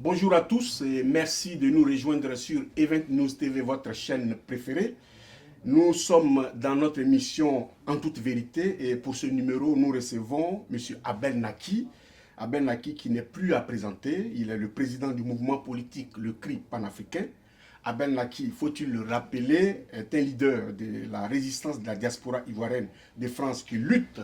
Bonjour à tous et merci de nous rejoindre sur Event News TV, votre chaîne préférée. Nous sommes dans notre émission En toute vérité et pour ce numéro, nous recevons M. Abel Naki. Abel Naki qui n'est plus à présenter, il est le président du mouvement politique Le CRI panafricain. Abel Naki, faut-il le rappeler, est un leader de la résistance de la diaspora ivoirienne de France qui lutte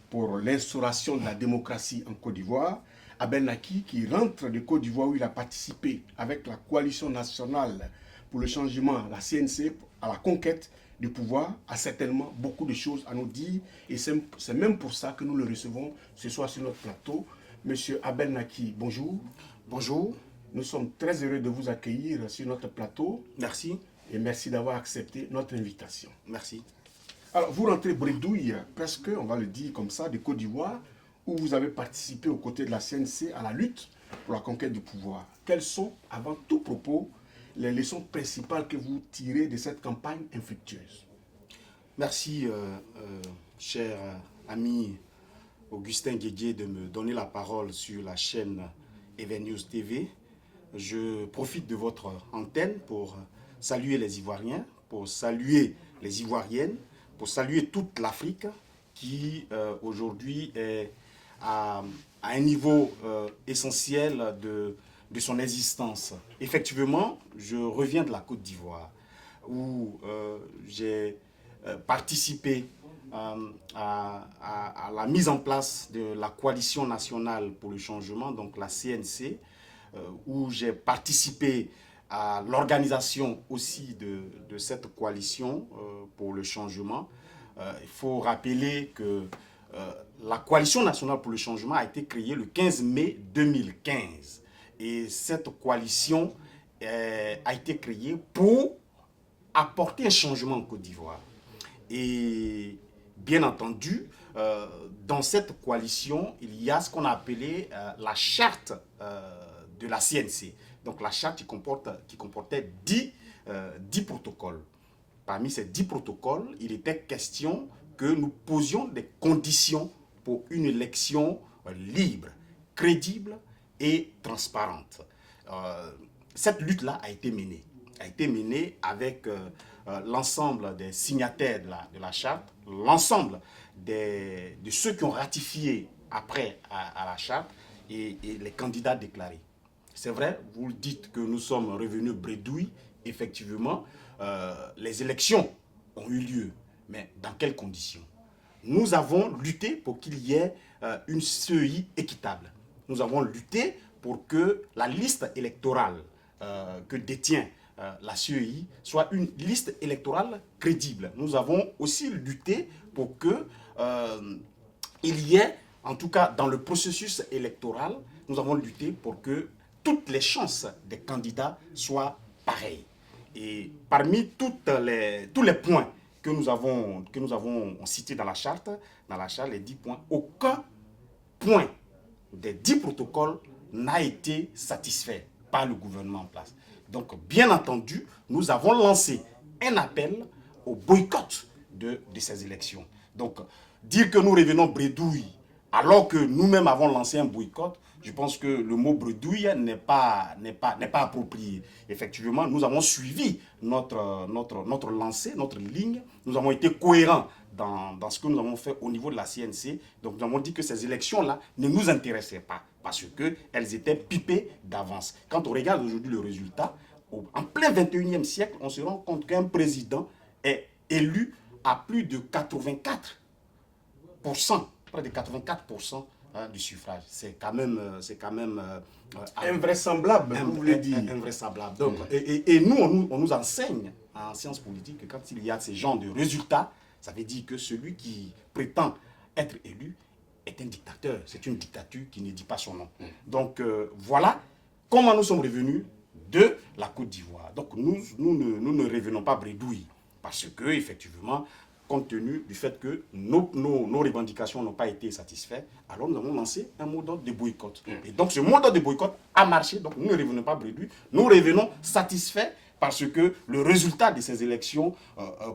pour l'instauration de la démocratie en Côte d'Ivoire. Abel Naki qui rentre de Côte d'Ivoire où il a participé avec la coalition nationale pour le changement, la CNC, à la conquête du pouvoir, a certainement beaucoup de choses à nous dire et c'est même pour ça que nous le recevons ce soir sur notre plateau. Monsieur Abel Naki, bonjour. Bonjour. Nous sommes très heureux de vous accueillir sur notre plateau. Merci. Et merci d'avoir accepté notre invitation. Merci. Alors, vous rentrez bredouille, presque, on va le dire comme ça, de Côte d'Ivoire, où vous avez participé aux côtés de la CNC à la lutte pour la conquête du pouvoir. Quelles sont, avant tout propos, les leçons principales que vous tirez de cette campagne infructueuse? Merci, cher ami Augustin Guédier, de me donner la parole sur la chaîne Event News TV. Je profite de votre antenne pour saluer les Ivoiriens, pour saluer les Ivoiriennes, pour saluer toute l'Afrique qui aujourd'hui est à un niveau essentiel de son existence. Effectivement, je reviens de la Côte d'Ivoire où j'ai participé à la mise en place de la coalition nationale pour le changement, donc la CNC, où j'ai participé à l'organisation aussi de cette coalition pour le changement. Il faut rappeler que la coalition nationale pour le changement a été créée le 15 mai 2015. Et cette coalition a été créée pour apporter un changement en Côte d'Ivoire. Et bien entendu, dans cette coalition, il y a ce qu'on a appelé la charte de la CNC. Donc la charte qui comportait 10 protocoles. Parmi ces 10 protocoles, il était question que nous posions des conditions pour une élection libre, crédible et transparente. Cette lutte-là a été menée avec l'ensemble des signataires de la charte, l'ensemble de ceux qui ont ratifié après à la charte et les candidats déclarés. C'est vrai, vous le dites que nous sommes revenus bredouilles, effectivement, les élections ont eu lieu, mais dans quelles conditions? Nous avons lutté pour qu'il y ait une CEI équitable. Nous avons lutté pour que la liste électorale que détient la CEI soit une liste électorale crédible. Nous avons aussi lutté pour que il y ait, en tout cas dans le processus électoral, nous avons lutté pour que toutes les chances des candidats soient pareilles. Et parmi tous les points que nous avons cités dans la charte, les 10 points, aucun point des 10 protocoles n'a été satisfait par le gouvernement en place. Donc, bien entendu, nous avons lancé un appel au boycott de ces élections. Donc, dire que nous revenons bredouille alors que nous-mêmes avons lancé un boycott, je pense que le mot bredouille n'est pas approprié. Effectivement, nous avons suivi notre lancée, notre ligne. Nous avons été cohérents dans ce que nous avons fait au niveau de la CNC. Donc, nous avons dit que ces élections-là ne nous intéressaient pas parce qu'elles étaient pipées d'avance. Quand on regarde aujourd'hui le résultat, en plein 21e siècle, on se rend compte qu'un président est élu à plus de 84%, près de 84% du suffrage. C'est quand même invraisemblable, vous voulez dire. Invraisemblable. Donc, et nous, on nous enseigne en sciences politiques que quand il y a ces genres de résultats, ça veut dire que celui qui prétend être élu est un dictateur. C'est une dictature qui ne dit pas son nom. Donc, voilà comment nous sommes revenus de la Côte d'Ivoire. Donc, nous ne revenons pas bredouilles parce que, effectivement, compte tenu du fait que nos revendications n'ont pas été satisfaites, alors nous avons lancé un mot d'ordre de boycott. Et donc ce mot d'ordre de boycott a marché, donc nous ne revenons pas bredouilles, nous revenons satisfaits parce que le résultat de ces élections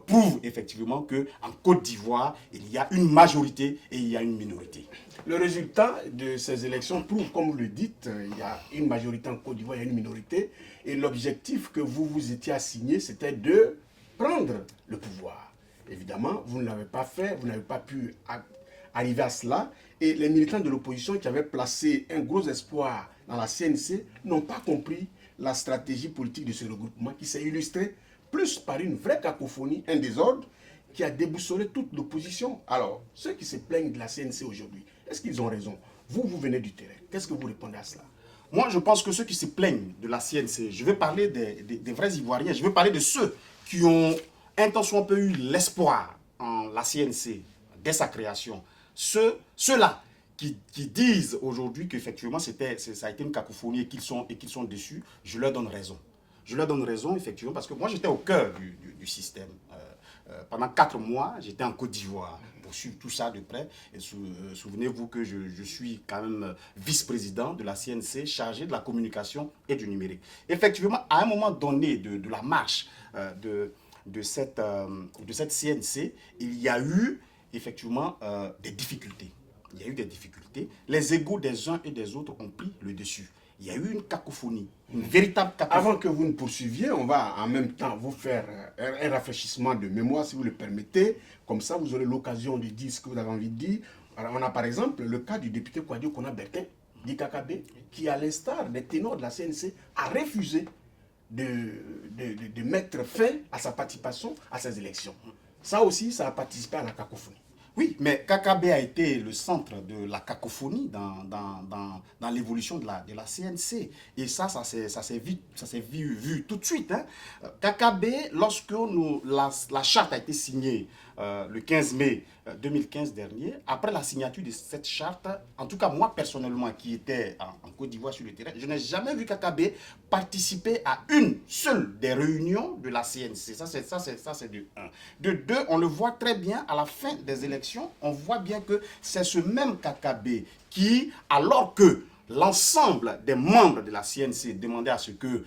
prouve effectivement qu'en Côte d'Ivoire, il y a une majorité et il y a une minorité. Le résultat de ces élections prouve, comme vous le dites, il y a une majorité en Côte d'Ivoire, il y a une minorité. Et l'objectif que vous vous étiez assigné, c'était de prendre le pouvoir. Évidemment, vous ne l'avez pas fait, vous n'avez pas pu arriver à cela. Et les militants de l'opposition qui avaient placé un gros espoir dans la CNC n'ont pas compris la stratégie politique de ce regroupement qui s'est illustrée plus par une vraie cacophonie, un désordre qui a déboussolé toute l'opposition. Alors, ceux qui se plaignent de la CNC aujourd'hui, est-ce qu'ils ont raison? Vous venez du terrain. Qu'est-ce que vous répondez à cela? Moi, je pense que ceux qui se plaignent de la CNC, je vais parler des vrais Ivoiriens, je vais parler de ceux qui ont un temps soit un peu eu l'espoir en la CNC dès sa création. Ceux-là qui disent aujourd'hui qu'effectivement ça a été une cacophonie et qu'ils sont déçus, je leur donne raison. Je leur donne raison, effectivement, parce que moi j'étais au cœur du système. Pendant 4 mois, j'étais en Côte d'Ivoire pour suivre tout ça de près. Et souvenez-vous que je suis quand même vice-président de la CNC, chargé de la communication et du numérique. Effectivement, à un moment donné de la marche de cette CNC, il y a eu effectivement des difficultés. Il y a eu des difficultés. Les égos des uns et des autres ont pris le dessus. Il y a eu une cacophonie, une véritable cacophonie. Avant que vous ne poursuiviez, on va en même temps vous faire un rafraîchissement de mémoire, si vous le permettez. Comme ça, vous aurez l'occasion de dire ce que vous avez envie de dire. Alors, on a par exemple le cas du député Kouadio Kona Bertin, dit KKB, qui, à l'instar des ténors de la CNC, a refusé de mettre fin à sa participation à ces élections. Ça aussi, ça a participé à la cacophonie. Oui, mais KKB a été le centre de la cacophonie dans l'évolution de la CNC. Et ça s'est vu tout de suite. Hein. KKB, lorsque la charte a été signée le 15 mai 2015 dernier, après la signature de cette charte, en tout cas moi personnellement qui étais en Côte d'Ivoire sur le terrain, je n'ai jamais vu KKB participer à une seule des réunions de la CNC. Ça c'est de 1. De 2, on le voit très bien à la fin des élections, on voit bien que c'est ce même KKB qui, alors que l'ensemble des membres de la CNC demandaient à ce que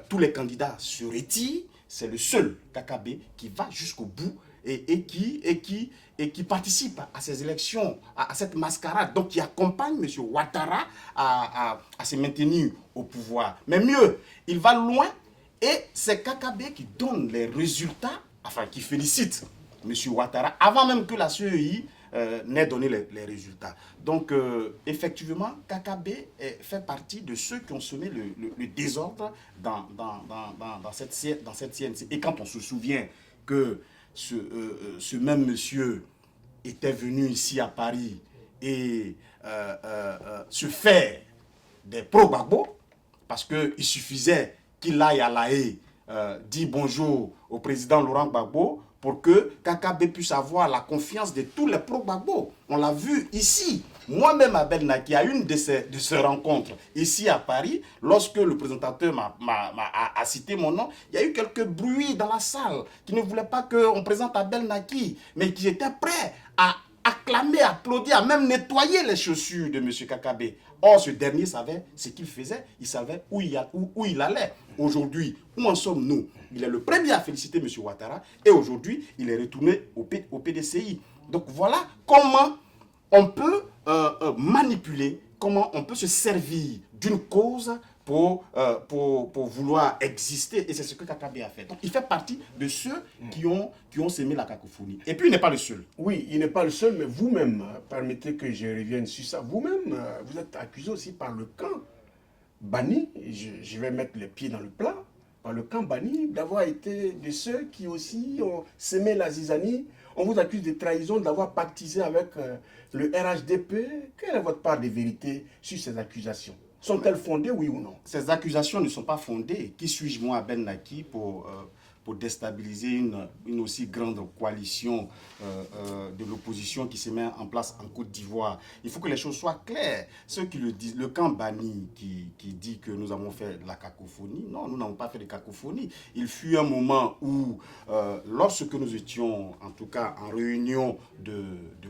tous les candidats se retirent, c'est le seul KKB qui va jusqu'au bout et qui participe à ces élections, à cette mascarade, donc qui accompagne M. Ouattara à se maintenir au pouvoir. Mais mieux, il va loin et c'est KKB qui donne les résultats, enfin qui félicite M. Ouattara avant même que la CEI n'ait donné les résultats. Donc, effectivement, KKB fait partie de ceux qui ont semé le désordre dans cette CNC. Et quand on se souvient que ce même monsieur était venu ici à Paris et se faire des pro-Gbagbo, parce qu'il suffisait qu'il aille à La Haye dire bonjour au président Laurent Gbagbo pour que KKB puisse avoir la confiance de tous les pro-Gbagbo. On l'a vu ici. Moi-même, Abel Naki, à une de ces rencontres ici à Paris, lorsque le présentateur a cité mon nom, il y a eu quelques bruits dans la salle qui ne voulaient pas qu'on présente Abel Naki, mais qui étaient prêts à acclamer, applaudir, à même nettoyer les chaussures de M. KKB. Or, ce dernier savait ce qu'il faisait, il savait où il allait. Aujourd'hui, où en sommes-nous? Il est le premier à féliciter M. Ouattara et aujourd'hui, il est retourné au PDCI. Donc voilà comment on peut manipuler, comment on peut se servir d'une cause pour vouloir exister. Et c'est ce que KKB a fait. Donc il fait partie de ceux qui ont sémé la cacophonie. Et puis il n'est pas le seul. Oui, il n'est pas le seul, mais vous-même, permettez que je revienne sur ça. Vous-même, vous êtes accusé aussi par le camp Bani, je vais mettre les pieds dans le plat, par le camp Bani, d'avoir été de ceux qui aussi ont sémé la zizanie. On vous accuse de trahison, d'avoir pactisé avec le RHDP. Quelle est votre part de vérité sur ces accusations? Sont-elles fondées, oui ou non? Ces accusations ne sont pas fondées. Qui suis-je, moi, Ben Naki, pour déstabiliser une aussi grande coalition de l'opposition qui se met en place en Côte d'Ivoire. Il faut que les choses soient claires. Ceux qui le disent, le camp Bani qui dit que nous avons fait de la cacophonie, non, nous n'avons pas fait de cacophonie. Il fut un moment où, lorsque nous étions, en tout cas, en réunion de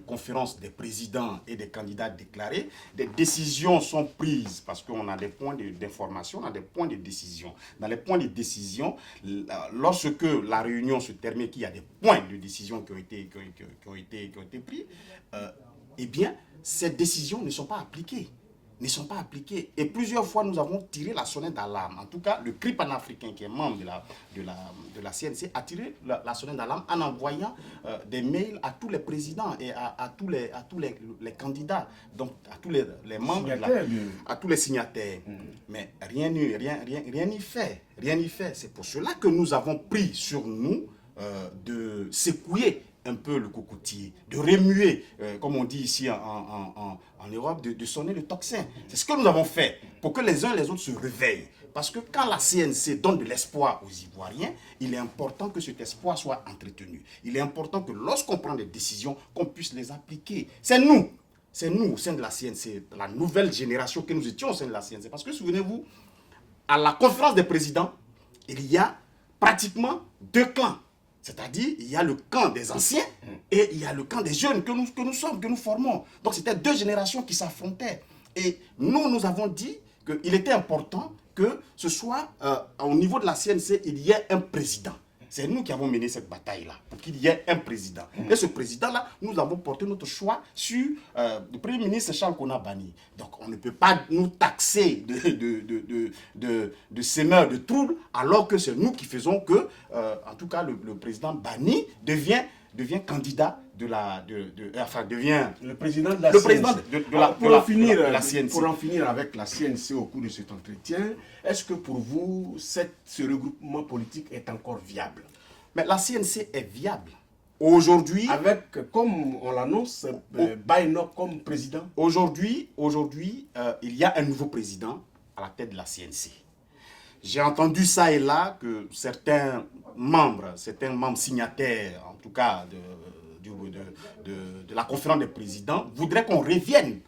conférence des présidents et des candidats déclarés, des décisions sont prises parce qu'on a des points d'information, on a des points de décision. Dans les points de décision, lorsque la réunion se termine, qu'il y a des points de décision qui ont été pris, eh bien, ces décisions ne sont pas appliquées. Et plusieurs fois, nous avons tiré la sonnette d'alarme. En tout cas, le CRI panafricain, qui est membre de la CNC, a tiré la sonnette d'alarme en envoyant des mails à tous les présidents et à tous les candidats, donc à tous les membres, à tous les signataires. Mais rien n'y fait. C'est pour cela que nous avons pris sur nous de secouer un peu le cocotier, de remuer, comme on dit ici en Europe, de sonner le tocsin. C'est ce que nous avons fait pour que les uns et les autres se réveillent. Parce que quand la CNC donne de l'espoir aux Ivoiriens, il est important que cet espoir soit entretenu. Il est important que lorsqu'on prend des décisions, qu'on puisse les appliquer. C'est nous, au sein de la CNC, la nouvelle génération que nous étions au sein de la CNC. Parce que souvenez-vous, à la conférence des présidents, il y a pratiquement 2 clans. C'est-à-dire, il y a le camp des anciens et il y a le camp des jeunes que nous formons. Donc, c'était 2 générations qui s'affrontaient. Et nous avons dit qu'il était important que ce soit, au niveau de la CNC, il y ait un président. C'est nous qui avons mené cette bataille-là, pour qu'il y ait un président. Et ce président-là, nous avons porté notre choix sur le Premier ministre Charles Konan Banny. Donc, on ne peut pas nous taxer de sémeurs de troubles, alors que c'est nous qui faisons que, en tout cas, le président Banny devient candidat devient le président de la CNC. Pour en finir avec la CNC au cours de cet entretien, est-ce que pour vous, ce regroupement politique est encore viable? Mais la CNC est viable. Aujourd'hui, avec, comme on l'annonce, Baïnok comme président. Aujourd'hui, il y a un nouveau président à la tête de la CNC. J'ai entendu ça et là que certains membres signataires, en tout cas de la conférence des présidents, voudraient qu'on revienne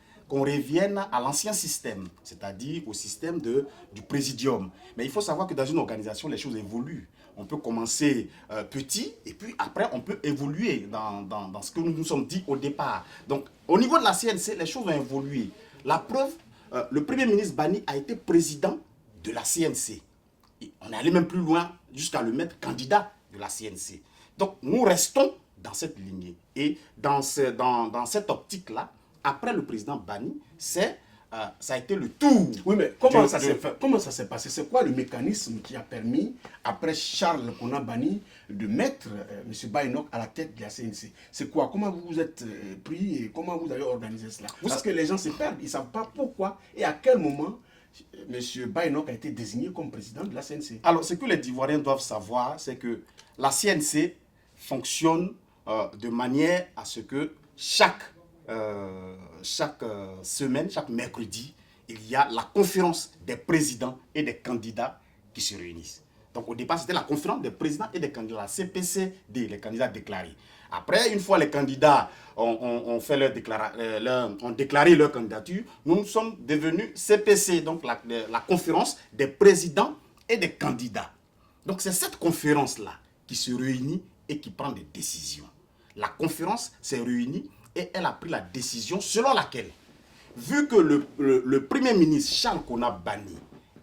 à l'ancien système, c'est-à-dire au système du présidium. Mais il faut savoir que dans une organisation, les choses évoluent. On peut commencer petit et puis après, on peut évoluer dans ce que nous nous sommes dit au départ. Donc, au niveau de la CNC, les choses ont évolué. La preuve, le Premier ministre Banny a été président de la CNC. Et on est allé même plus loin jusqu'à le mettre candidat de la CNC. Donc, nous restons dans cette lignée. Et dans cette optique-là, après le président Banny, ça a été le tour. Oui, mais comment ça s'est passé? C'est quoi le mécanisme qui a permis, après Charles Konan Banny, de mettre M. Baïnok à la tête de la CNC? C'est quoi? Comment vous vous êtes pris et comment vous avez organisé cela? Parce que les gens se perdent, ils ne savent pas pourquoi et à quel moment M. Baïnok a été désigné comme président de la CNC. Alors, ce que les Ivoiriens doivent savoir, c'est que la CNC fonctionne de manière à ce que chaque semaine, chaque mercredi, il y a la conférence des présidents et des candidats qui se réunissent. Donc au départ, c'était la conférence des présidents et des candidats, la CPCD, les candidats déclarés. Après, une fois les candidats ont déclaré leur candidature, nous sommes devenus CPC, donc la conférence des présidents et des candidats. Donc c'est cette conférence-là qui se réunit et qui prend des décisions. La conférence s'est réunie et elle a pris la décision selon laquelle, vu que le Premier ministre Charles Konan Banny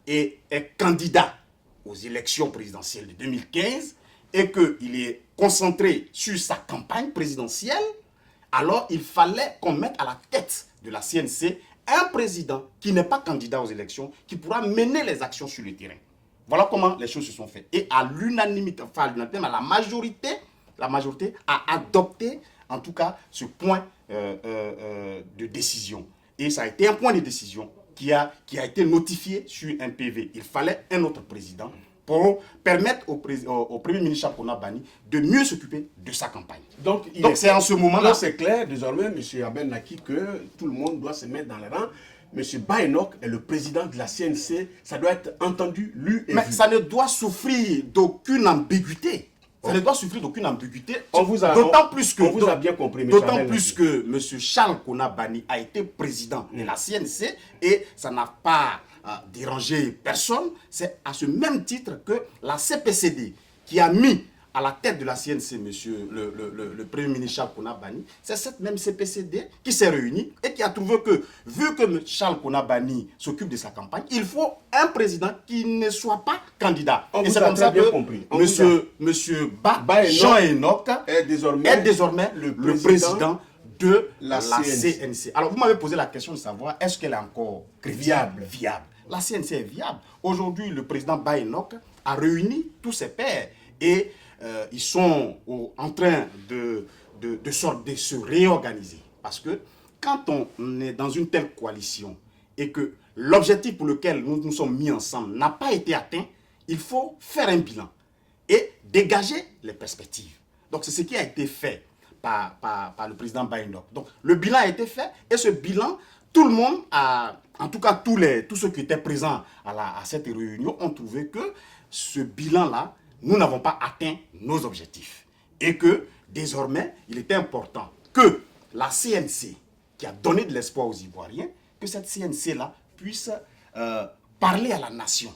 est candidat aux élections présidentielles de 2015 et qu'il est concentré sur sa campagne présidentielle, alors il fallait qu'on mette à la tête de la CNC un président qui n'est pas candidat aux élections, qui pourra mener les actions sur le terrain. Voilà comment les choses se sont faites. Et à l'unanimité, la majorité a adopté, en tout cas, ce point de décision. Et ça a été un point de décision qui a été notifié sur un PV. Il fallait un autre président pour permettre au Premier ministre Charles Konan Banny de mieux s'occuper de sa campagne. Donc c'est en ce moment-là. C'est clair, désormais, M. Abel Naki, que tout le monde doit se mettre dans les rangs. M. Baïnok est le président de la CNC, ça doit être entendu, lu et Mais vu. Ça ne doit souffrir d'aucune ambiguïté. Ça ne doit souffrir d'aucune ambiguïté. D'autant plus que, on vous a bien compris, d'autant plus que M. Charles Konabani a été président de la CNC et ça n'a pas dérangé personne. C'est à ce même titre que la CPCD qui a mis à la tête de la CNC, monsieur le Premier ministre Charles Konabani, c'est cette même CPCD qui s'est réunie et qui a trouvé que, vu que Charles Konabani s'occupe de sa campagne, il faut un président qui ne soit pas candidat. Et c'est comme ça que monsieur Jean-Enoch est désormais le président de la CNC. Alors, vous m'avez posé la question de savoir, est-ce qu'elle est encore viable? La CNC est viable. Aujourd'hui, le président Baïnok a réuni tous ses pairs et ils sont en train de se réorganiser. Parce que quand on est dans une telle coalition et que l'objectif pour lequel nous nous sommes mis ensemble n'a pas été atteint, il faut faire un bilan et dégager les perspectives. Donc c'est ce qui a été fait par le président Baïnok. Donc le bilan a été fait et ce bilan, tout le monde en tout cas tous ceux qui étaient présents à cette réunion ont trouvé que ce bilan-là, nous n'avons pas atteint nos objectifs. Et que, désormais, il était important que la CNC, qui a donné de l'espoir aux Ivoiriens, que cette CNC-là puisse parler à la nation,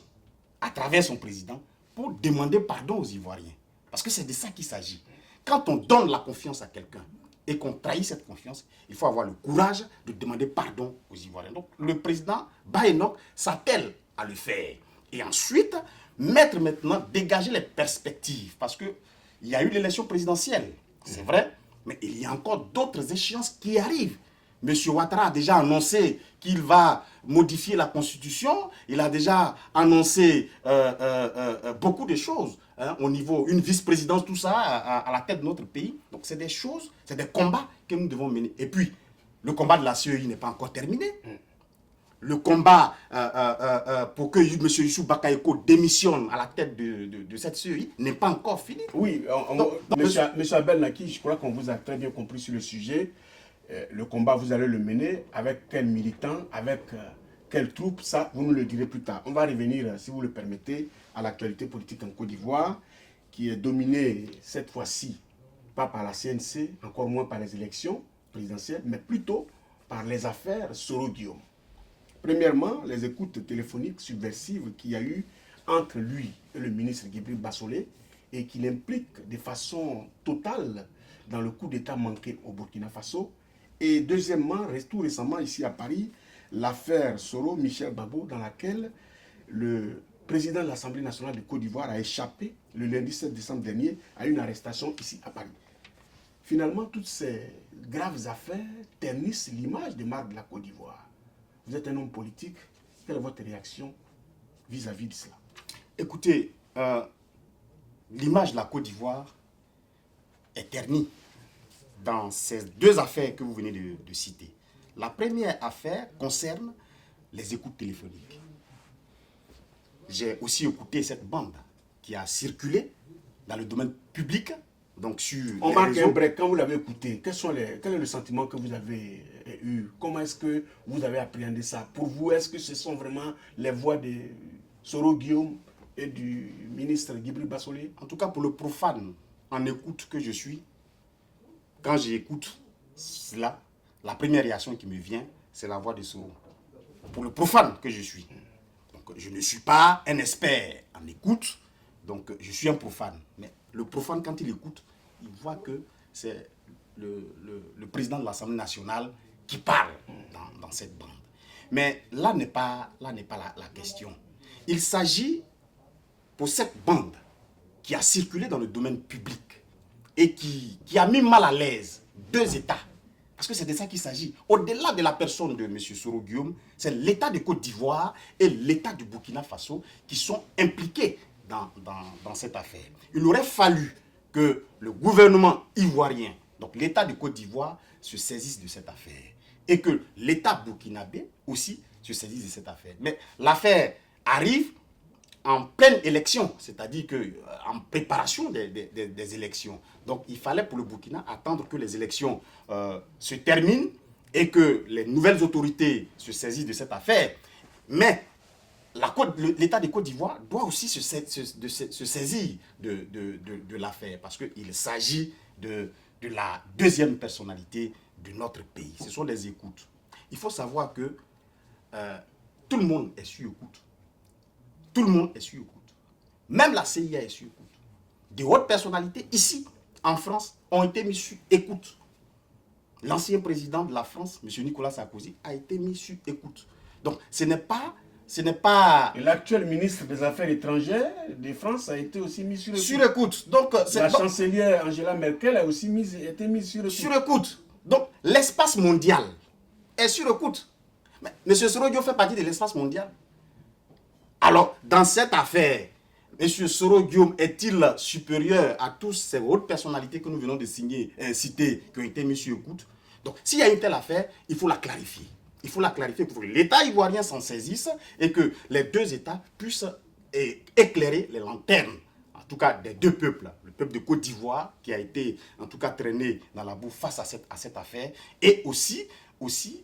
à travers son président, pour demander pardon aux Ivoiriens. Parce que c'est de ça qu'il s'agit. Quand on donne la confiance à quelqu'un et qu'on trahit cette confiance, il faut avoir le courage de demander pardon aux Ivoiriens. Donc, le président Baïnok s'attelle à le faire. Et ensuite, dégager les perspectives. Parce qu'il y a eu l'élection présidentielle, c'est vrai, mais il y a encore d'autres échéances qui arrivent. M. Ouattara a déjà annoncé qu'il va modifier la Constitution. Il a déjà annoncé beaucoup de choses au niveau, une vice-présidence, tout ça, à la tête de notre pays. Donc c'est des choses, c'est des combats que nous devons mener. Et puis, le combat de la CEI n'est pas encore terminé. Le combat pour que M. Youssou Bakayoko démissionne à la tête de cette CEI n'est pas encore fini. Oui, M. Abel Naki, je crois qu'on vous a très bien compris sur le sujet. Le combat, vous allez le mener avec quels militants, avec quelles troupes, ça, vous nous le direz plus tard. On va revenir, si vous le permettez, à l'actualité politique en Côte d'Ivoire, qui est dominée cette fois-ci, pas par la CNC, encore moins par les élections présidentielles, mais plutôt par les affaires Soro-Guillaume. Premièrement, les écoutes téléphoniques subversives qu'il y a eu entre lui et le ministre Guibri Bassolé et qui l'impliquent de façon totale dans le coup d'État manqué au Burkina Faso. Et deuxièmement, tout récemment ici à Paris, l'affaire Soro, Michel Babo, dans laquelle le président de l'Assemblée nationale de Côte d'Ivoire a échappé le lundi 7 décembre dernier à une arrestation ici à Paris. Finalement, toutes ces graves affaires ternissent l'image de marque de la Côte d'Ivoire. Vous êtes un homme politique, quelle est votre réaction vis-à-vis de cela? Écoutez, l'image de la Côte d'Ivoire est ternie dans ces deux affaires que vous venez de citer. La première affaire concerne les écoutes téléphoniques. J'ai aussi écouté cette bande qui a circulé dans le domaine public. Donc sur on marque un break. Quand vous l'avez écouté, quel est le sentiment que vous avez eu? Comment est-ce que vous avez appréhendé ça? Pour vous, est-ce que ce sont vraiment les voix de Soro-Guillaume et du ministre Guibri Bassolé? En tout cas, pour le profane en écoute que je suis, quand j'écoute cela, la première réaction qui me vient, c'est la voix de Soro. Pour le profane que je suis. Donc, je ne suis pas un expert en écoute, donc je suis un profane. Mais le profane, quand il écoute, il voit que c'est le président de l'Assemblée nationale qui parle dans cette bande. Mais là n'est pas la question. Il s'agit pour cette bande qui a circulé dans le domaine public et qui a mis mal à l'aise deux États. Parce que c'est de ça qu'il s'agit. Au-delà de la personne de M. Soro-Guillaume, c'est l'État de Côte d'Ivoire et l'État du Burkina Faso qui sont impliqués dans cette affaire. Il aurait fallu que le gouvernement ivoirien, donc l'État de Côte d'Ivoire, se saisisse de cette affaire. Et que l'État burkinabé aussi se saisisse de cette affaire. Mais l'affaire arrive en pleine élection, c'est-à-dire en préparation des élections. Donc il fallait pour le Burkina attendre que les élections se terminent et que les nouvelles autorités se saisissent de cette affaire. Mais l'État de Côte d'Ivoire doit aussi se saisir de l'affaire parce qu'il s'agit de la deuxième personnalité de notre pays. Ce sont les écoutes. Il faut savoir que tout le monde est sur écoute. Tout le monde est sur écoute. Même la CIA est sur écoute. De hautes personnalités ici, en France, ont été mis sur écoute. L'ancien président de la France, M. Nicolas Sarkozy, a été mis sur écoute. Donc, ce n'est pas... Et l'actuel ministre des Affaires étrangères de France a été aussi mis sur écoute. Sur écoute. Donc, la chancelière Angela Merkel a aussi été mise sur écoute. Sur écoute. Donc, l'espace mondial est sur écoute. Mais M. Soro Guillaume fait partie de l'espace mondial. Alors, dans cette affaire, M. Soro Guillaume est-il supérieur à toutes ces hautes personnalités que nous venons de citer, qui ont été mises sur écoute? Donc, s'il y a une telle affaire, il faut la clarifier. Il faut la clarifier pour que l'État ivoirien s'en saisisse et que les deux États puissent éclairer les lanternes, en tout cas des deux peuples. Le peuple de Côte d'Ivoire qui a été en tout cas traîné dans la boue face à cette affaire et aussi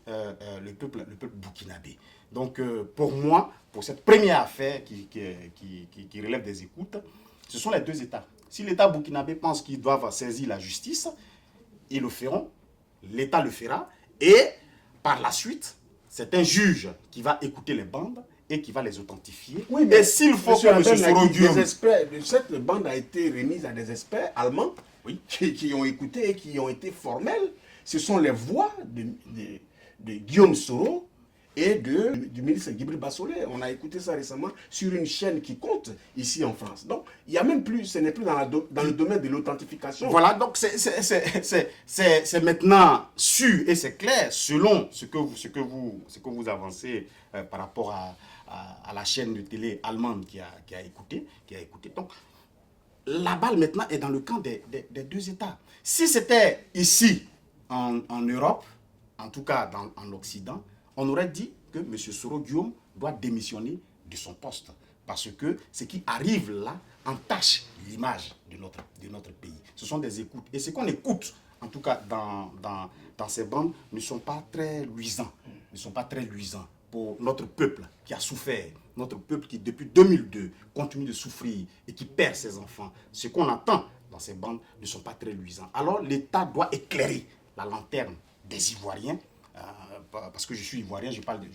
le peuple burkinabé. Donc pour moi, pour cette première affaire qui relève des écoutes, ce sont les deux États. Si l'État burkinabé pense qu'ils doivent saisir la justice, ils le feront, l'État le fera et par la suite, c'est un juge qui va écouter les bandes et qui va les authentifier. Oui, mais et s'il faut que M. Soro Guillaume... Cette bande a été remise à des experts allemands qui ont écouté et qui ont été formels. Ce sont les voix de Guillaume Soro et du ministre Djibril Bassolé. On a écouté ça récemment sur une chaîne qui compte ici en France. Donc, il y a même plus, ce n'est plus dans le domaine de l'authentification. Voilà, donc c'est maintenant sûr et c'est clair selon ce que vous avancez par rapport à la chaîne de télé allemande qui a écouté. Donc, la balle maintenant est dans le camp des deux États. Si c'était ici, en Europe, en tout cas en Occident, on aurait dit que M. Soro Guillaume doit démissionner de son poste. Parce que ce qui arrive là entache l'image de notre pays. Ce sont des écoutes. Et ce qu'on écoute, en tout cas dans ces bandes, ne sont pas très luisants. Ne sont pas très luisants pour notre peuple qui a souffert. Notre peuple qui, depuis 2002, continue de souffrir et qui perd ses enfants. Ce qu'on entend dans ces bandes ne sont pas très luisants. Alors l'État doit éclairer la lanterne des Ivoiriens. Parce que je suis ivoirien, je parle de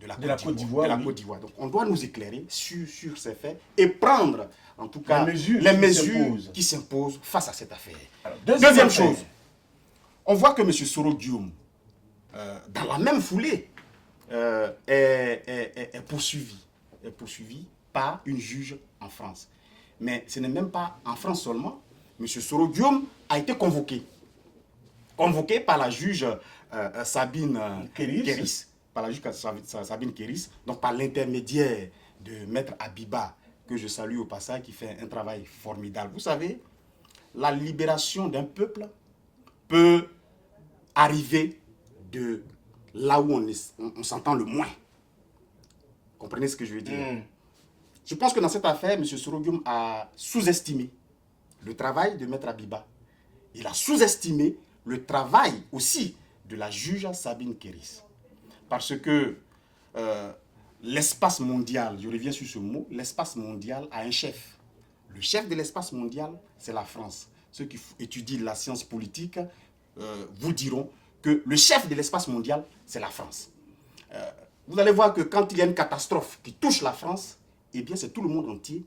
la Côte d'Ivoire. Donc on doit nous éclairer sur ces faits et prendre en tout cas les mesures qui s'imposent face à cette affaire. Alors, deuxième chose, on voit que M. Soro Guillaume, dans la même foulée, est poursuivi par une juge en France. Mais ce n'est même pas en France seulement. M. Soro Guillaume a été convoqué par la juge Sabine Kéris, donc par l'intermédiaire de Maître Abiba, que je salue au passage, qui fait un travail formidable. Vous savez, la libération d'un peuple peut arriver de là où on s'entend le moins. Comprenez ce que je veux dire? Je pense que dans cette affaire, M. Soro Guillaume a sous-estimé le travail de Maître Abiba. Il a sous-estimé le travail aussi de la juge Sabine Kéris. Parce que l'espace mondial, je reviens sur ce mot, l'espace mondial a un chef. Le chef de l'espace mondial, c'est la France. Ceux qui étudient la science politique vous diront que le chef de l'espace mondial, c'est la France. Vous allez voir que quand il y a une catastrophe qui touche la France, eh bien c'est tout le monde entier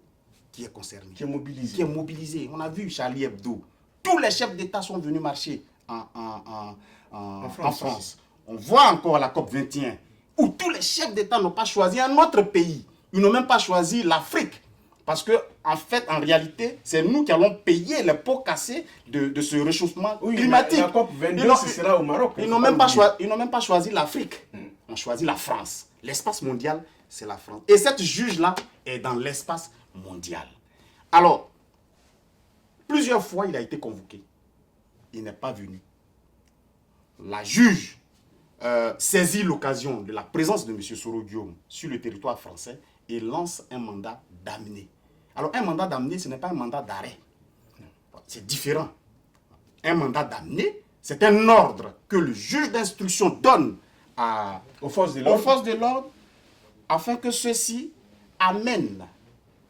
qui est concerné. Qui est mobilisé. On a vu Charlie Hebdo. Tous les chefs d'État sont venus marcher en France. On voit encore la COP 21 où tous les chefs d'État n'ont pas choisi un autre pays. Ils n'ont même pas choisi l'Afrique. Parce que, en réalité, c'est nous qui allons payer les pots cassés de ce réchauffement climatique. La COP 22, ce sera au Maroc. Ils n'ont même pas choisi l'Afrique. On choisit la France. L'espace mondial, c'est la France. Et cette juge-là est dans l'espace mondial. Alors, plusieurs fois, il a été convoqué. Il n'est pas venu. La juge saisit l'occasion de la présence de M. Soro Guillaume sur le territoire français et lance un mandat d'amener. Alors, un mandat d'amener, ce n'est pas un mandat d'arrêt. C'est différent. Un mandat d'amener, c'est un ordre que le juge d'instruction donne aux forces de l'ordre afin que ceux-ci amènent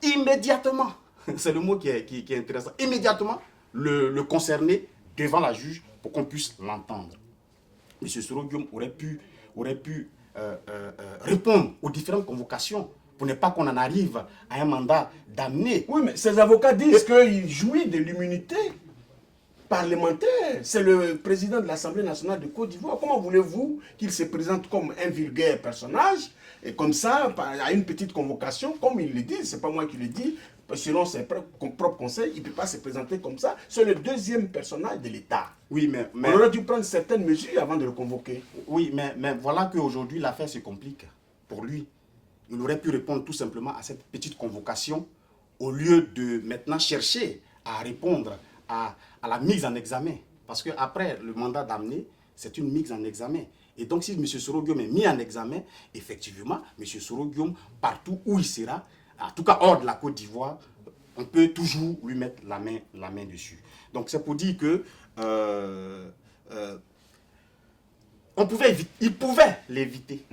immédiatement, c'est le mot qui est intéressant, immédiatement le concerné devant la juge pour qu'on puisse l'entendre. M. Soro Guillaume aurait pu répondre aux différentes convocations pour ne pas qu'on en arrive à un mandat d'amener. Oui, mais ces avocats disent qu'il jouit de l'immunité parlementaire. C'est le président de l'Assemblée nationale de Côte d'Ivoire. Comment voulez-vous qu'il se présente comme un vulgaire personnage et comme ça, à une petite convocation, comme il le dit, c'est pas moi qui le dis, selon ses propres conseils, il ne peut pas se présenter comme ça. C'est le deuxième personnage de l'État. Oui, mais on aurait dû prendre certaines mesures avant de le convoquer. Oui, mais voilà qu'aujourd'hui, l'affaire se complique pour lui. Il aurait pu répondre tout simplement à cette petite convocation au lieu de maintenant chercher à répondre à la mise en examen. Parce qu'après le mandat d'amener, c'est une mise en examen. Et donc, si M. Soro Guillaume est mis en examen, effectivement, M. Soro Guillaume, partout où il sera, en tout cas hors de la Côte d'Ivoire, on peut toujours lui mettre la main dessus. Donc, c'est pour dire que il pouvait l'éviter.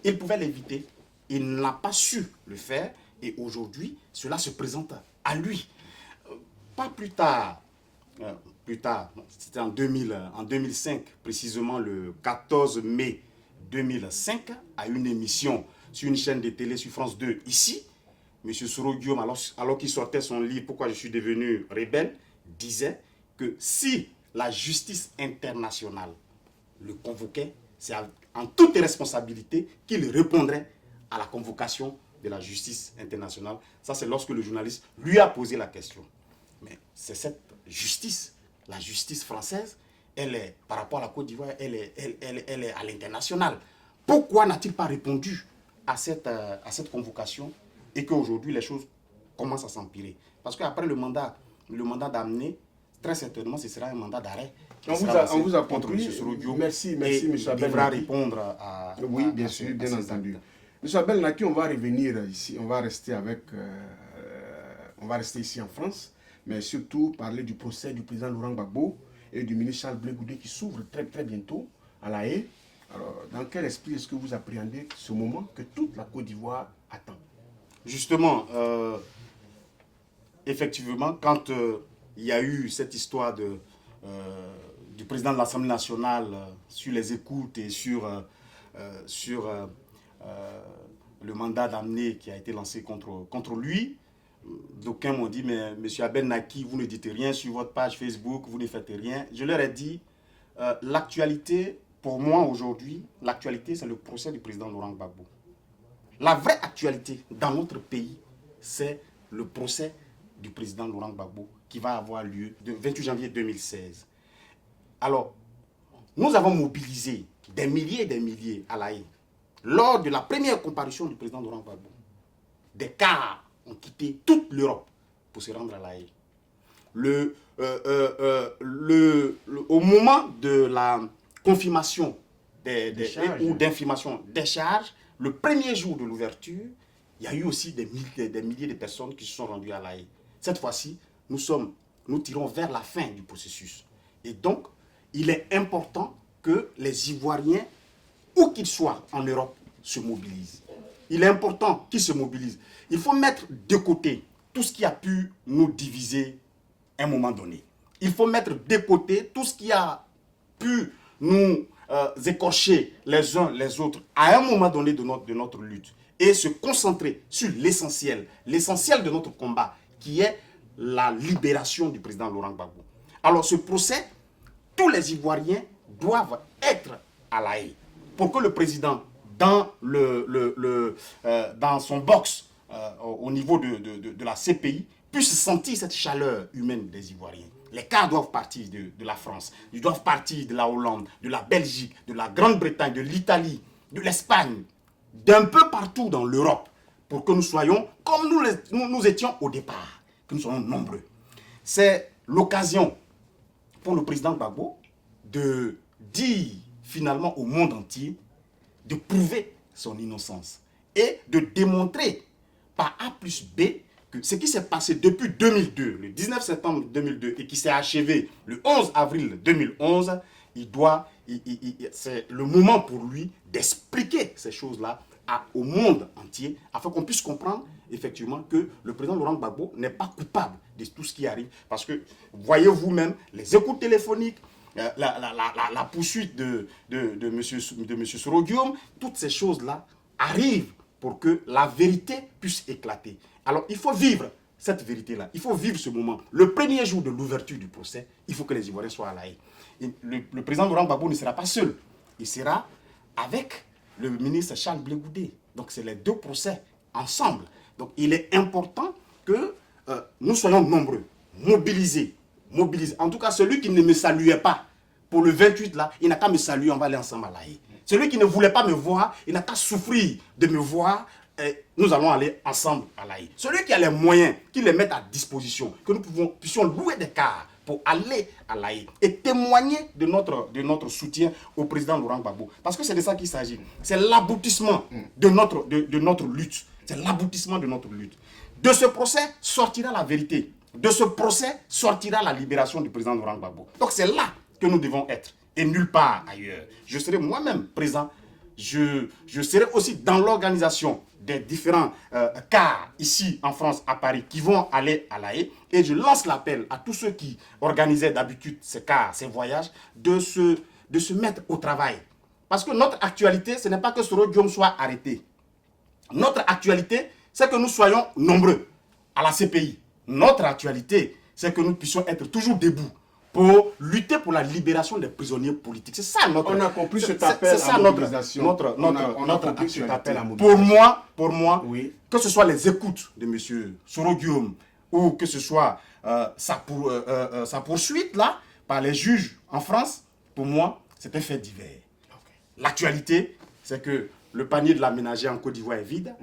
Il pouvait l'éviter. Il n'a pas su le faire. Et aujourd'hui, cela se présente à lui. Pas plus tard, c'était en 2005, précisément le 14 mai 2005, à une émission sur une chaîne de télé sur France 2, ici, M. Soro Guillaume, alors qu'il sortait son livre « Pourquoi je suis devenu rebelle », disait que si la justice internationale le convoquait, c'est en toute responsabilité qu'il répondrait à la convocation de la justice internationale. Ça, c'est lorsque le journaliste lui a posé la question. Mais c'est cette justice, la justice française, elle est, par rapport à la Côte d'Ivoire, elle est à l'international. Pourquoi n'a-t-il pas répondu à cette convocation et qu'aujourd'hui les choses commencent à s'empirer? Parce qu'après le mandat d'amener, très certainement, ce sera un mandat d'arrêt. On vous a compris. Merci, M. Abel. Il devra répondre à... Oui, bien sûr, bien entendu. M. Abel Naki, on va revenir ici, on va rester ici en France, mais surtout parler du procès du président Laurent Gbagbo et du ministre Charles Blé Goudé qui s'ouvre très très bientôt à La Haye. Alors, dans quel esprit est-ce que vous appréhendez ce moment que toute la Côte d'Ivoire attend? Justement, effectivement, quand il y a eu cette histoire du président de l'Assemblée nationale sur les écoutes et sur le mandat d'amener qui a été lancé contre lui, d'aucuns m'ont dit, mais M. Abel Naki, vous ne dites rien sur votre page Facebook, vous ne faites rien. Je leur ai dit, l'actualité, pour moi aujourd'hui, l'actualité c'est le procès du président Laurent Gbagbo. La vraie actualité dans notre pays, c'est le procès du président Laurent Gbagbo qui va avoir lieu le 28 janvier 2016. Alors, nous avons mobilisé des milliers et des milliers à La Haye. Lors de la première comparution du président Laurent Gbagbo, des cars ont quitté toute l'Europe pour se rendre à La Haye. Au moment de la confirmation ou d'infirmation des charges, le premier jour de l'ouverture, il y a eu aussi des milliers de personnes qui se sont rendues à La Haye. Cette fois-ci, nous tirons vers la fin du processus. Et donc, il est important que les Ivoiriens, où qu'ils soient en Europe, se mobilisent. Il est important qu'ils se mobilisent. Il faut mettre de côté tout ce qui a pu nous diviser à un moment donné. Il faut mettre de côté tout ce qui a pu nous écorcher les uns les autres à un moment donné de notre lutte et se concentrer sur l'essentiel de notre combat qui est la libération du président Laurent Gbagbo. Alors ce procès, tous les Ivoiriens doivent être à La Haye pour que le président, dans son box au niveau de la CPI, puisse sentir cette chaleur humaine des Ivoiriens. Les cas doivent partir de la France, ils doivent partir de la Hollande, de la Belgique, de la Grande-Bretagne, de l'Italie, de l'Espagne, d'un peu partout dans l'Europe, pour que nous soyons comme nous étions au départ, que nous soyons nombreux. C'est l'occasion pour le président Gbagbo de dire finalement au monde entier, de prouver son innocence et de démontrer par A plus B que ce qui s'est passé depuis 2002, le 19 septembre 2002 et qui s'est achevé le 11 avril 2011, c'est le moment pour lui d'expliquer ces choses-là au monde entier, afin qu'on puisse comprendre effectivement que le président Laurent Gbagbo n'est pas coupable de tout ce qui arrive. Parce que, voyez vous-même, les écoutes téléphoniques, la poursuite de M. Soro Guillaume, toutes ces choses-là arrivent pour que la vérité puisse éclater. Alors, il faut vivre cette vérité-là. Il faut vivre ce moment. Le premier jour de l'ouverture du procès, il faut que les Ivoiriens soient à La Haye. Le président Laurent Gbagbo ne sera pas seul. Il sera avec le ministre Charles Blé Goudé. Donc, c'est les deux procès ensemble. Donc, il est important que nous soyons nombreux, mobilisés. En tout cas, celui qui ne me saluait pas pour le 28, là, il n'a qu'à me saluer, on va aller ensemble à La Haye. Celui qui ne voulait pas me voir, il n'a qu'à souffrir de me voir. Nous allons aller ensemble à La Haye. Celui qui a les moyens, qui les met à disposition, que nous puissions louer des cars pour aller à La Haye et témoigner de notre soutien au président Laurent Gbagbo. Parce que c'est de ça qu'il s'agit. C'est l'aboutissement de notre lutte. C'est l'aboutissement de notre lutte. De ce procès sortira la vérité. De ce procès sortira la libération du président Laurent Gbagbo. Donc c'est là que nous devons être et nulle part ailleurs. Je serai moi-même présent. Je serai aussi dans l'organisation des différents cars ici en France, à Paris, qui vont aller à La Haye. Et je lance l'appel à tous ceux qui organisaient d'habitude ces cars, ces voyages, de se mettre au travail. Parce que notre actualité, ce n'est pas que Soro Guillaume soit arrêté. Notre actualité, c'est que nous soyons nombreux à la CPI. Notre actualité, c'est que nous puissions être toujours debout pour lutter pour la libération des prisonniers politiques. C'est ça notre... On a compris cet appel à mobilisation. Notre appel à mobilisation. Pour moi, oui, que ce soit les écoutes de M. Soro Guillaume ou que ce soit sa poursuite là, par les juges en France, pour moi, c'est un fait divers. Okay. L'actualité, c'est que le panier de la ménagère en Côte d'Ivoire est vide.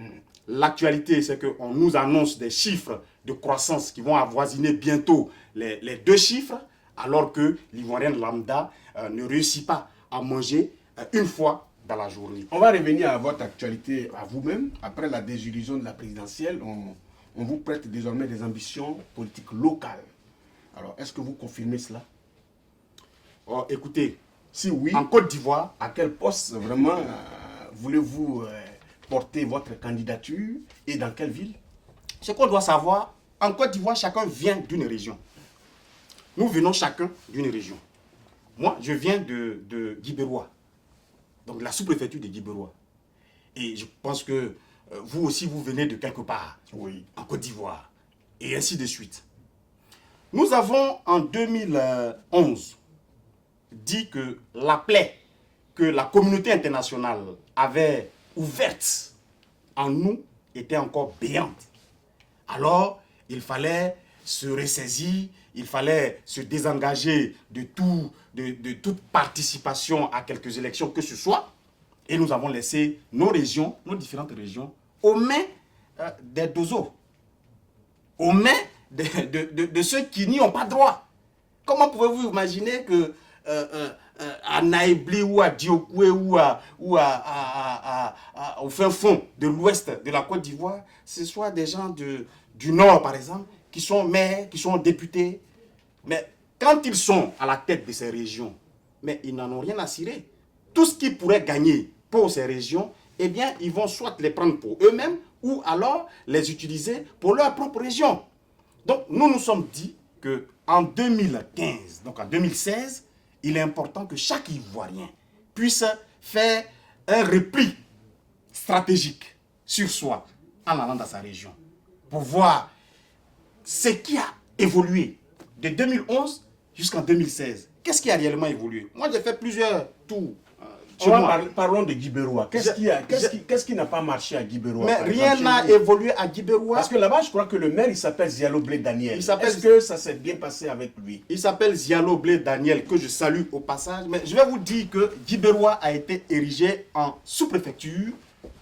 L'actualité, c'est qu'on nous annonce des chiffres de croissance qui vont avoisiner bientôt les 2 chiffres, alors que l'Ivoirien lambda ne réussit pas à manger une fois dans la journée. On va revenir à votre actualité, à vous-même. Après la désillusion de la présidentielle, on vous prête désormais des ambitions politiques locales. Alors, est-ce que vous confirmez cela? Oh, écoutez, si oui, en Côte d'Ivoire, à quel poste vraiment voulez-vous porter votre candidature et dans quelle ville? Ce qu'on doit savoir, en Côte d'Ivoire, chacun vient d'une région. Nous venons chacun d'une région. Moi, je viens de Guibérois, donc la sous-préfecture de Guibérois. Et je pense que vous aussi, vous venez de quelque part, oui, en Côte d'Ivoire, et ainsi de suite. Nous avons, en 2011, dit que la plaie que la communauté internationale avait ouverte en nous était encore béante. Alors, il fallait se ressaisir, il fallait se désengager de toute participation à quelques élections que ce soit. Et nous avons laissé nos régions, nos différentes régions, aux mains des dozos, aux mains de ceux qui n'y ont pas droit. Comment pouvez-vous imaginer que à Naïbli ou à Diokoué ou au fin fond de l'ouest de la Côte d'Ivoire, ce soit des gens du nord, par exemple, qui sont maires, qui sont députés. Mais quand ils sont à la tête de ces régions, mais ils n'en ont rien à cirer. Tout ce qu'ils pourraient gagner pour ces régions, eh bien, ils vont soit les prendre pour eux-mêmes ou alors les utiliser pour leur propre région. Donc, nous nous sommes dit qu'en 2015, donc en 2016, il est important que chaque Ivoirien puisse faire un repli stratégique sur soi en allant dans sa région pour voir ce qui a évolué de 2011 jusqu'en 2016. Qu'est-ce qui a réellement évolué? Moi, j'ai fait plusieurs tours. Parlons de Guibérois. Qu'est-ce qui n'a pas marché à Guibérois? Mais rien n'a évolué à Guibérois. Parce que là-bas, je crois que le maire, il s'appelle Zialo Blé Daniel. Est-ce que ça s'est bien passé avec lui? Il s'appelle Zialo Blé Daniel, que je salue au passage. Mais je vais vous dire que Guibérois a été érigé en sous-préfecture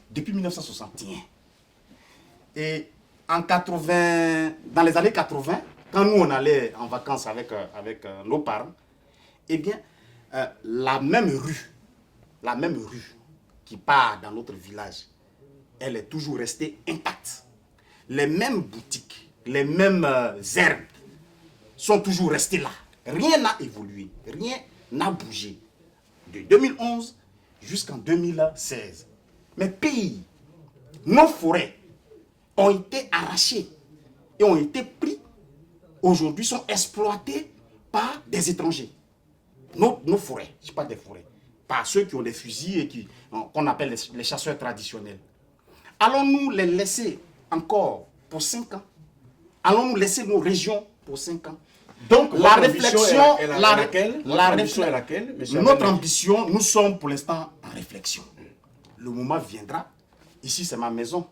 depuis 1961. Et dans les années 80, quand nous on allait en vacances avec nos parents, eh bien, la même rue qui part dans notre village, elle est toujours restée intacte. Les mêmes boutiques, les mêmes herbes sont toujours restées là. Rien n'a évolué, rien n'a bougé. De 2011 jusqu'en 2016. Mais pays nos forêts ont été arrachées et ont été pris, aujourd'hui sont exploitées par des étrangers. Nos forêts, je ne parle pas des forêts, par ceux qui ont des fusils et qu'on appelle les chasseurs traditionnels. Allons-nous les laisser encore pour 5 ans? Allons-nous laisser nos régions pour 5 ans? Donc la réflexion, est laquelle, notre ambition, nous sommes pour l'instant en réflexion. Le moment viendra, ici c'est ma maison,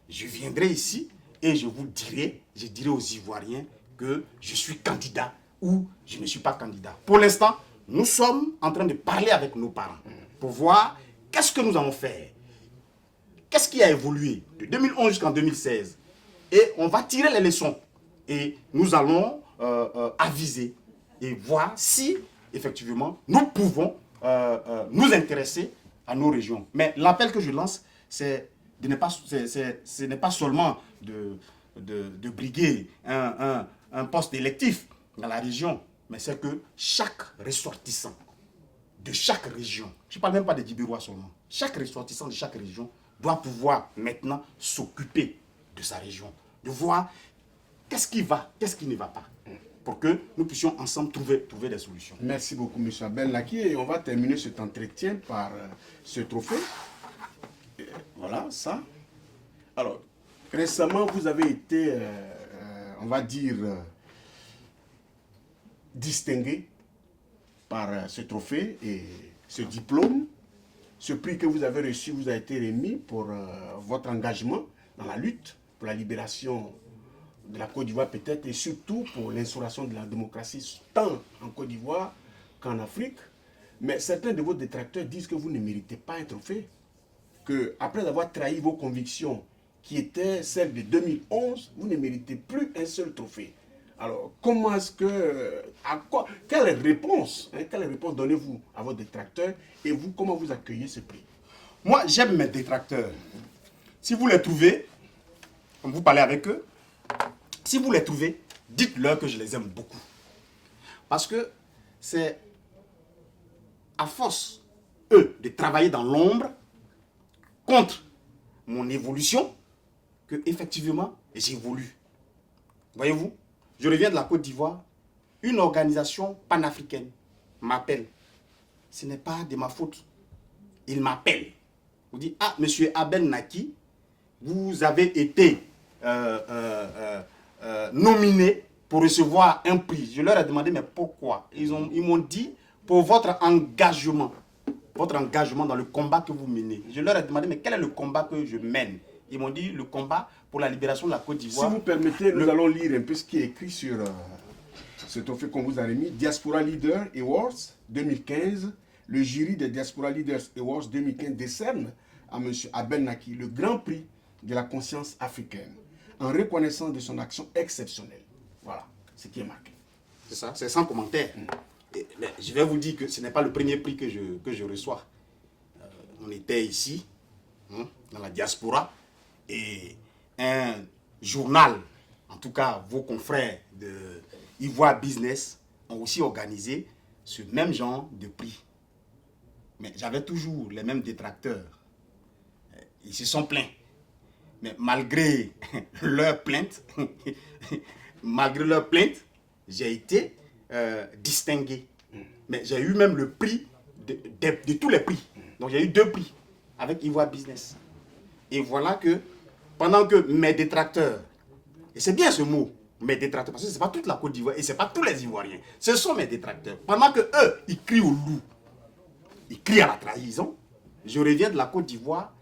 je viendrai ici et je dirai aux Ivoiriens que je suis candidat ou je ne suis pas candidat. Pour l'instant, nous sommes en train de parler avec nos parents pour voir qu'est-ce que nous allons faire. Qu'est-ce qui a évolué de 2011 jusqu'en 2016? Et on va tirer les leçons et nous allons aviser et voir si effectivement nous pouvons nous intéresser à nos régions. Mais l'appel que je lance, ce n'est pas seulement de briguer un poste électif dans la région, mais c'est que chaque ressortissant de chaque région, je ne parle même pas des Djibirois seulement, chaque ressortissant de chaque région doit pouvoir maintenant s'occuper de sa région, de voir qu'est-ce qui va, qu'est-ce qui ne va pas, pour que nous puissions ensemble trouver des solutions. Merci beaucoup, M. Abel Naki. Et on va terminer cet entretien par ce trophée. Voilà, ça. Alors, récemment, vous avez été, on va dire, distingué par ce trophée et ce diplôme. Ce prix que vous avez reçu vous a été remis pour votre engagement dans la lutte pour la libération de la Côte d'Ivoire peut-être et surtout pour l'instauration de la démocratie tant en Côte d'Ivoire qu'en Afrique. Mais certains de vos détracteurs disent que vous ne méritez pas un trophée, qu'après avoir trahi vos convictions qui étaient celles de 2011, vous ne méritez plus un seul trophée. Alors, comment est-ce que... quelle réponse donnez-vous à vos détracteurs et vous, comment vous accueillez ce prix? Moi, j'aime mes détracteurs. Si vous les trouvez, vous parlez avec eux, si vous les trouvez, dites-leur que je les aime beaucoup. Parce que c'est à force, eux, de travailler dans l'ombre contre mon évolution que, effectivement, j'évolue. Voyez-vous? Je reviens de la Côte d'Ivoire, une organisation panafricaine m'appelle. Ce n'est pas de ma faute. Il m'appelle. Vous dit, ah, monsieur Abel Naki, vous avez été nominé pour recevoir un prix. Je leur ai demandé, mais pourquoi? Ils m'ont dit, pour votre engagement dans le combat que vous menez. Je leur ai demandé, mais quel est le combat que je mène? Ils m'ont dit, le combat pour la libération de la Côte d'Ivoire. Si vous permettez, nous allons lire un peu ce qui est écrit sur ce trophée qu'on vous a remis. Diaspora Leader Awards 2015. Le jury des Diaspora Leaders Awards 2015 décerne à M. Abel Naki le grand prix de la conscience africaine en reconnaissance de son action exceptionnelle. Voilà ce qui est marqué. C'est ça, c'est sans commentaire. Mais je vais vous dire que ce n'est pas le premier prix que je reçois. On était ici, dans la diaspora, et un journal, en tout cas vos confrères de Ivoire Business, ont aussi organisé ce même genre de prix. Mais j'avais toujours les mêmes détracteurs. Ils se sont plaints. Mais malgré leurs plaintes, j'ai été distingué. Mais j'ai eu même le prix de tous les prix. Donc j'ai eu 2 prix avec Ivoire Business. Et voilà que pendant que mes détracteurs, et c'est bien ce mot, mes détracteurs, parce que ce n'est pas toute la Côte d'Ivoire et ce n'est pas tous les Ivoiriens, ce sont mes détracteurs. Pendant que eux, ils crient au loup, ils crient à la trahison, je reviens de la Côte d'Ivoire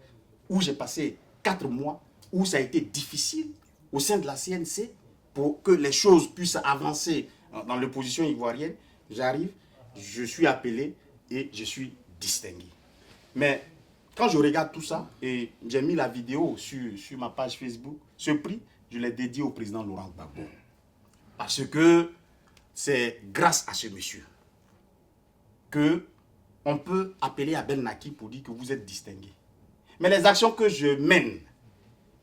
où j'ai passé 4 mois, où ça a été difficile au sein de la CNC pour que les choses puissent avancer dans l'opposition ivoirienne. J'arrive, je suis appelé et je suis distingué. Mais quand je regarde tout ça, et j'ai mis la vidéo sur ma page Facebook, ce prix, je l'ai dédié au président Laurent Gbagbo. Parce que c'est grâce à ce monsieur qu'on peut appeler Abel Naki pour dire que vous êtes distingué. Mais les actions que je mène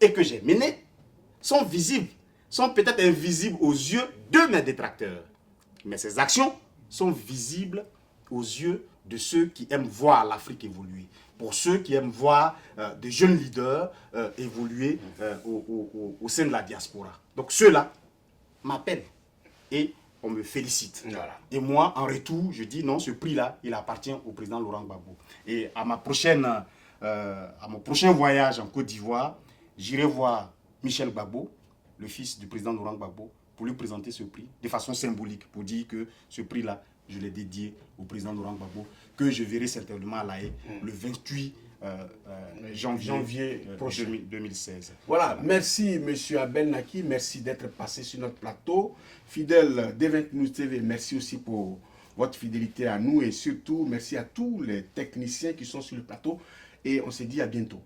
et que j'ai menées sont visibles, sont peut-être invisibles aux yeux de mes détracteurs. Mais ces actions sont visibles aux yeux de ceux qui aiment voir l'Afrique évoluer, pour ceux qui aiment voir des jeunes leaders évoluer au sein de la diaspora. Donc ceux-là m'appellent et on me félicite. Voilà. Et moi, en retour, je dis non, ce prix-là, il appartient au président Laurent Gbagbo. Et à mon prochain voyage en Côte d'Ivoire, j'irai voir Michel Gbagbo, le fils du président Laurent Gbagbo, pour lui présenter ce prix de façon symbolique, pour dire que ce prix-là, je l'ai dédié au président Laurent Gbagbo, que je verrai certainement à La Haye le 28 janvier prochain 2016. Voilà, merci M. Abel Naki, merci d'être passé sur notre plateau. Fidèle d'Event News TV, merci aussi pour votre fidélité à nous et surtout merci à tous les techniciens qui sont sur le plateau et on se dit à bientôt.